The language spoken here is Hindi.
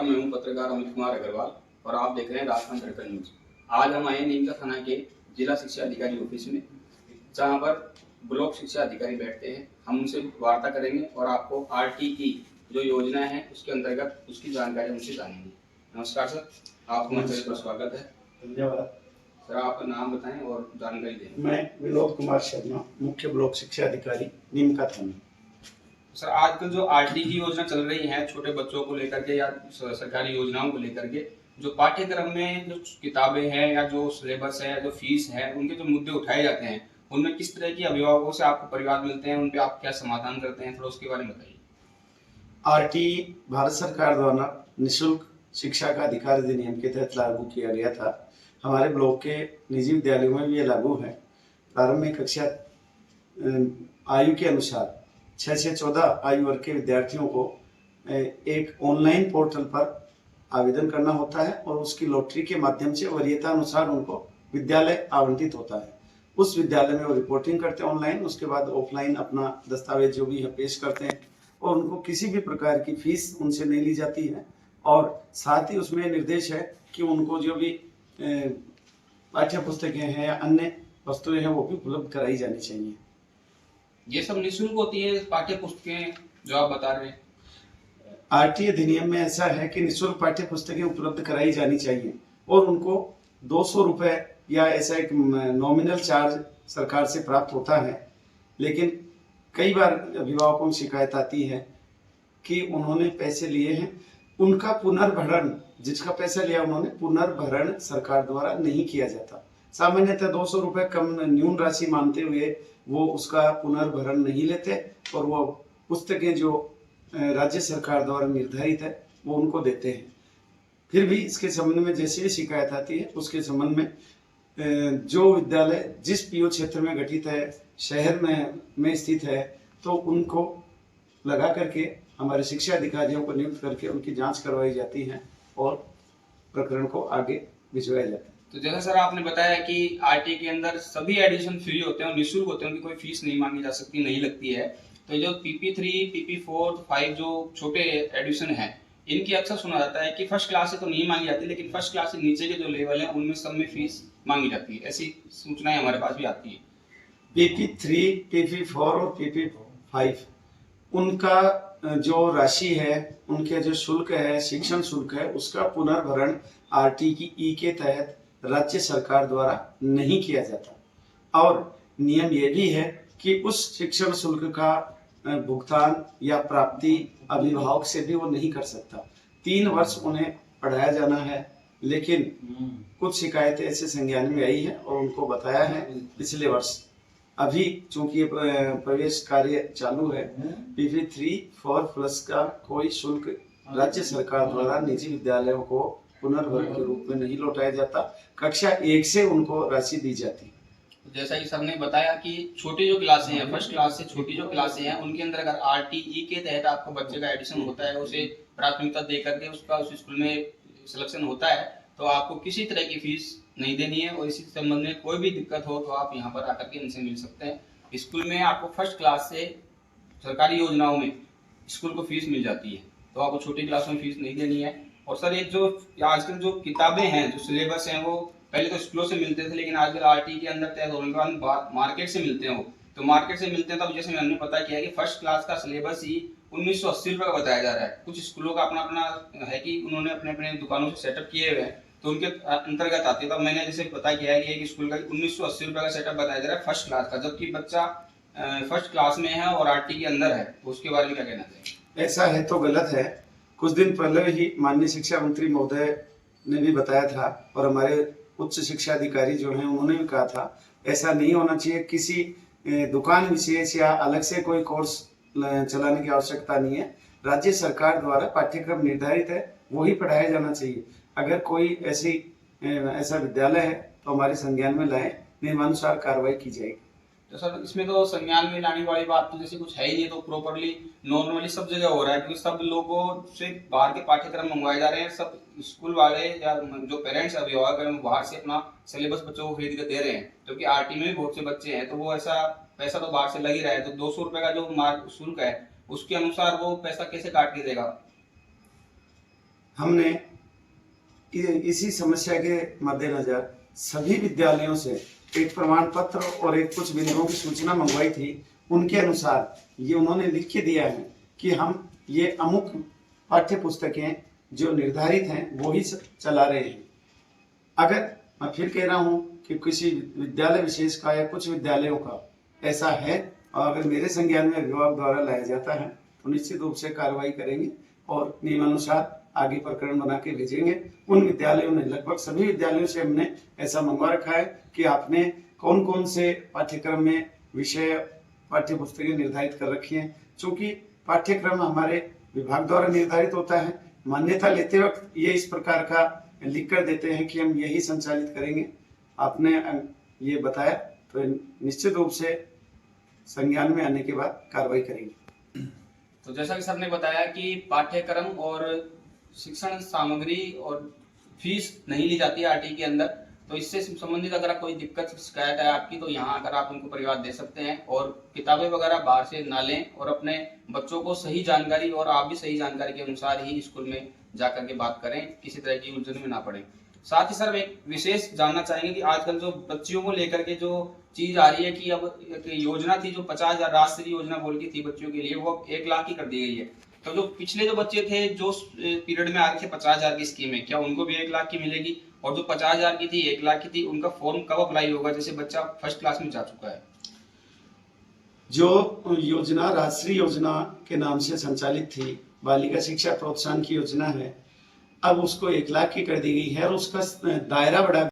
मैं हूं पत्रकार अमित कुमार अग्रवाल और आप देख रहे हैं राजस्थान दर्पण न्यूज। आज हम आए नीमका थाना के जिला शिक्षा अधिकारी ऑफिस में, जहां पर ब्लॉक शिक्षा अधिकारी बैठते हैं। हम उनसे वार्ता करेंगे और आपको RTE जो योजना है उसके अंतर्गत उसकी जानकारी उनसे जानेंगे। नमस्कार सर, आपका मंच पर स्वागत है। धन्यवाद सर, आपका नाम बताएं और जानकारी दें। मैं विनोद कुमार शर्मा, मुख्य ब्लॉक शिक्षा अधिकारी नीमका थाना। सर, आजकल जो RTE की योजना चल रही है छोटे बच्चों को लेकर के या सरकारी योजनाओं को लेकर के, जो पाठ्यक्रम में जो किताबें हैं या जो सिलेबस है, जो फीस है, उनके जो मुद्दे उठाए जाते हैं, उनमें किस तरह की अभिभावकों से आपको परिवार मिलते हैं, उन पे आप क्या समाधान करते हैं, थोड़ा उसके बारे में बताइए। RTE भारत सरकार द्वारा निःशुल्क शिक्षा का अधिकार अधिनियम के तहत लागू किया गया था। हमारे ब्लॉक के निजी विद्यालयों में भी ये लागू है। प्रारंभिक कक्षा आयु के अनुसार 6 से 14 आयु वर्ग के विद्यार्थियों को एक ऑनलाइन पोर्टल पर आवेदन करना होता है और उसकी लॉटरी के माध्यम से वरीयता अनुसार उनको विद्यालय आवंटित होता है। उस विद्यालय में वो रिपोर्टिंग करते हैं ऑनलाइन, उसके बाद ऑफलाइन अपना दस्तावेज जो भी है पेश करते हैं और उनको किसी भी प्रकार की फीस उनसे नहीं ली जाती है। और साथ ही उसमें निर्देश है कि उनको जो भी पाठ्य पुस्तकें हैं या अन्य वस्तुएं हैं वो भी उपलब्ध कराई जानी चाहिए। ये सब निःशुल्क होती है पाठ्य पुस्तकें जो आप बता रहे हैं? RTE अधिनियम में ऐसा है कि निःशुल्क पाठ्य पुस्तकें उपलब्ध कराई जानी चाहिए और उनको 200 रुपये या ऐसा एक नॉमिनल चार्ज सरकार से प्राप्त होता है। लेकिन कई बार अभिभावकों की शिकायत आती है कि उन्होंने पैसे लिए हैं, उनका पुनर्भरण, जिसका पैसा लिया उन्होंने, पुनर्भरण सरकार द्वारा नहीं किया जाता। सामान्यतः 200 रुपये कम न्यून राशि मानते हुए वो उसका पुनर्भरण नहीं लेते और वो पुस्तकें जो राज्य सरकार द्वारा निर्धारित है वो उनको देते हैं। फिर भी इसके संबंध में जैसे ही शिकायत आती है उसके संबंध में जो विद्यालय जिस PO क्षेत्र में गठित है, शहर में स्थित है, तो उनको लगा करके हमारे शिक्षा अधिकारियों को नियुक्त करके उनकी जांच करवाई जाती है और प्रकरण को आगे भिजवाया जाता है। तो जैसा सर आपने बताया कि RTE के अंदर सभी एडिशन फ्री होते हैं और निःशुल्क होते हैं, उनकी कोई फीस नहीं मांगी जा सकती, नहीं लगती है। तो जो PP3, PP4, 5 जो छोटे एडिशन हैं, इनकी अक्सर सुना जाता है कि फर्स्ट क्लास से तो नहीं मांगी जाती, लेकिन फर्स्ट क्लास से नीचे के जो लेवल हैं उनमें सब में फीस मांगी जाती है। ऐसी सूचनाएं हमारे पास भी आती है। PP3, PP4 और PP5 उनका जो राशि है, उनके जो शुल्क है, शिक्षण शुल्क है, उसका पुनर्भरण RTE के तहत राज्य सरकार द्वारा नहीं किया जाता। और नियम ये भी है कि उस शिक्षण शुल्क का भुगतान या प्राप्ति अभिभावक से भी वो नहीं कर सकता। 3 वर्ष उन्हें पढ़ाया जाना है, लेकिन कुछ शिकायतें ऐसे संज्ञान में आई है और उनको बताया है पिछले वर्ष। अभी चूंकि प्रवेश कार्य चालू है, PP3-4 प्लस का कोई शुल्क राज्य सरकार द्वारा निजी विद्यालयों को पुनर्भरण के रूप में नहीं लौटाया जाता। कक्षा 1 से उनको राशि दी जाती है। जैसा कि सर ने बताया कि छोटी जो क्लासें हैं, फर्स्ट क्लास से छोटी जो क्लासें हैं, उनके अंदर अगर RTE के तहत आपको बच्चे का एडिशन होता है, उसे प्राथमिकता दे करके उसका उस स्कूल में सिलेक्शन होता है, तो आपको किसी तरह की फीस नहीं देनी है। और इसी संबंध में कोई भी दिक्कत हो तो आप यहाँ पर आकर के इनसे मिल सकते हैं। स्कूल में आपको फर्स्ट क्लास से सरकारी योजनाओं में स्कूल को फीस मिल जाती है, तो आपको छोटी क्लासों में फीस नहीं देनी है। और सर, एक जो आजकल जो किताबें हैं, जो सिलेबस हैं, वो पहले तो स्कूलों से मिलते थे, लेकिन आजकल RTE के अंदर तय होने के बाद मार्केट से मिलते हैं। वो तो मार्केट से मिलते हैं, तब जैसे हमने पता किया है कि फर्स्ट क्लास का सिलेबस ही 1980 रुपये का बताया जा रहा है। कुछ स्कूलों का अपना अपना है कि उन्होंने अपने अपने दुकानों से सेटअप किए हुए हैं, तो उनके अंतर्गत आते हैं। तब मैंने जैसे पता किया है कि एक स्कूल का 1980 रुपये का सेटअप बताया जा रहा है फर्स्ट क्लास का, जबकि बच्चा फर्स्ट क्लास में है और RTE के अंदर है। तो उसके बारे में क्या कहना चाहिए? ऐसा है तो गलत है। कुछ दिन पहले ही माननीय शिक्षा मंत्री महोदय ने भी बताया था और हमारे उच्च शिक्षा अधिकारी जो हैं उन्होंने भी कहा था, ऐसा नहीं होना चाहिए। किसी दुकान विशेष या अलग से कोई कोर्स चलाने की आवश्यकता नहीं है। राज्य सरकार द्वारा पाठ्यक्रम निर्धारित है, वही पढ़ाया जाना चाहिए। अगर कोई ऐसा विद्यालय है तो हमारे संज्ञान में लाए, नियमानुसार कार्रवाई की जाएगी। तो सर, इसमें तो संज्ञान में लाने वाली बात तो जैसे कुछ है ही नहीं, तो प्रॉपरली नॉर्मली सब जगह हो रहा है, क्योंकि सब लोगों से बाहर के पाठ्यक्रम मंगवाए जा रहे हैं। सब स्कूल वाले या जो पेरेंट्स अभिभावक हैं, बाहर से अपना सिलेबस बच्चों को खरीद कर दे रहे हैं, क्योंकि RTE में भी बहुत से बच्चे हैं, तो वो ऐसा पैसा तो बाहर से लग ही रहा है। तो 200 रुपये का जो शुल्क है, उसके अनुसार वो पैसा कैसे काट के देगा? हमने इसी समस्या के मद्देनजर सभी विद्यालयों से एक प्रमाण पत्र और एक कुछ बिंदुओं की सूचना मंगवाई थी। उनके अनुसार ये उन्होंने लिख के दिया है कि हम ये अमुक पाठ्य पुस्तकें जो निर्धारित हैं वो ही चला रहे हैं। अगर मैं फिर कह रहा हूँ कि किसी विद्यालय विशेष का या कुछ विद्यालयों का ऐसा है और अगर मेरे संज्ञान में विभाग द्वारा लाया जाता है तो निश्चित रूप से कार्रवाई करेंगे और नियमानुसार आगे प्रकरण बना के भेजेंगे। उन विद्यालयों ने, लगभग सभी विद्यालयों से हमने ऐसा मंगवा रखा है कि आपने कौन कौन से पाठ्यक्रम में विषय पाठ्य पुस्तकें निर्धारित कर रखी हैं। चूंकि पाठ्यक्रम हमारे विभाग द्वारा निर्धारित होता है, मान्यता लेते वक्त ये इस प्रकार का लिख कर देते हैं कि हम यही संचालित करेंगे। आपने ये बताया तो निश्चित रूप से संज्ञान में आने के बाद कार्रवाई करेंगे। तो जैसा कि सर ने बताया कि पाठ्यक्रम और शिक्षण सामग्री और फीस नहीं ली जाती है आरटीई के अंदर, तो इससे संबंधित अगर कोई दिक्कत शिकायत है आपकी तो यहाँ आकर आप उनको परिवार दे सकते हैं और किताबें वगैरह बाहर से ना लें और अपने बच्चों को सही जानकारी और आप भी सही जानकारी के अनुसार ही स्कूल में जाकर के बात करें, किसी तरह की उलझन में ना पड़े। साथ ही सर एक विशेष जानना चाहेंगे कि आजकल जो बच्चियों को लेकर के जो चीज आ रही है कि अब एक योजना थी जो 50,000 राष्ट्रीय योजना बोल की थी बच्चों के लिए, वो 1 लाख की कर दी गई है। तो जो पिछले जो बच्चे थे जो पीरियड में आ रहे थे 50,000 की स्कीम है, क्या उनको भी 1 लाख की मिलेगी? और जो 50,000 की थी 1 लाख की थी, उनका फॉर्म कब अप्लाई होगा जैसे बच्चा फर्स्ट क्लास में जा चुका है? जो योजना राष्ट्रीय योजना के नाम से संचालित थी, बालिका शिक्षा प्रोत्साहन की योजना है, अब उसको 1 लाख की कर दी गई है और उसका दायरा बढ़ा